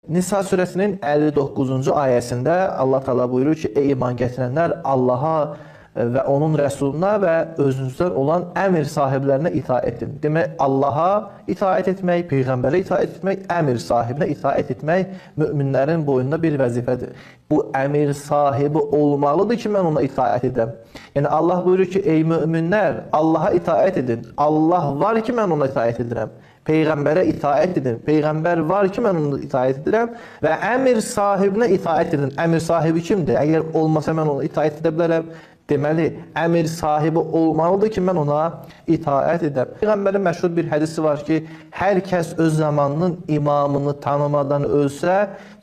Nisa surəsinin 59-cu ayəsində Allah Teala buyurur ki, ey iman gətirənlər Allaha və onun rəsuluna və özünüzdən olan əmr sahiblərinə itaət edin. Demək, Allaha itaət etmək, Peyğəmbərə itaət etmək, əmr sahibinə itaət etmək möminlərin boynunda bir vəzifədir. Bu əmr sahibi olmalıdır ki, mən ona itaət edəm. Yəni, Allah buyurur ki, ey möminlər, Allaha itaət edin. Allah var ki, mən ona itaət edirəm. Peyğəmbərə itaət edin. Peyğəmbər var ki, mən ona itaət edirəm və əmr sahibinə itaət edin. Əmr sahibi kimdir? Əgər olmasa mən ona itaət edə bilərəm. Deməli, əmr sahibi olmalıdır ki, mən ona itaət edəm. Peyğəmbərin məşhur bir hədisi var ki, hər kəs öz zamanının imamını tanımadan ölsə,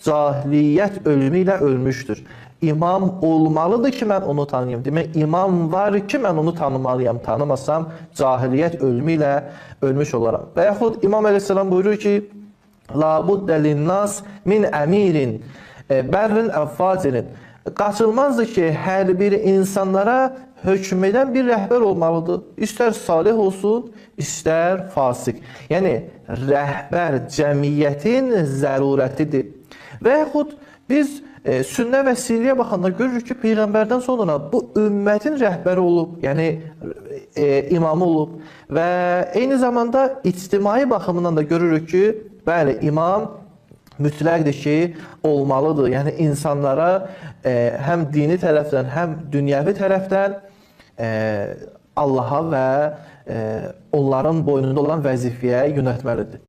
cahiliyyət ölümü ilə ölmüşdür. İmam olmalıdır ki, mən onu tanıyım. Demək, imam var ki, mən onu tanımalıyam. Tanımasam, cahiliyyət ölümü ilə ölmüş olaram. Və yaxud İmam Əleyhisselam buyurur ki, La buddə linnas min əmirin, bərrin əvfazirin. Qaçılmazdır ki, hər bir insanlara hökm edən bir rəhbər olmalıdır. İstər salih olsun, istər fasik. Yəni, rəhbər cəmiyyətin zərurətidir. Və yaxud biz sünnə və sirriyə baxanda görürük ki, Peyğəmbərdən sonra bu ümmətin rəhbəri olub, yəni imamı olub və eyni zamanda ictimai baxımından da görürük ki, bəli, imam mütləqdir ki, olmalıdır. Yəni, insanlara həm dini tərəfdən, həm dünyəvi tərəfdən Allaha və onların boynunda olan vəzifəyə yönəltməlidir.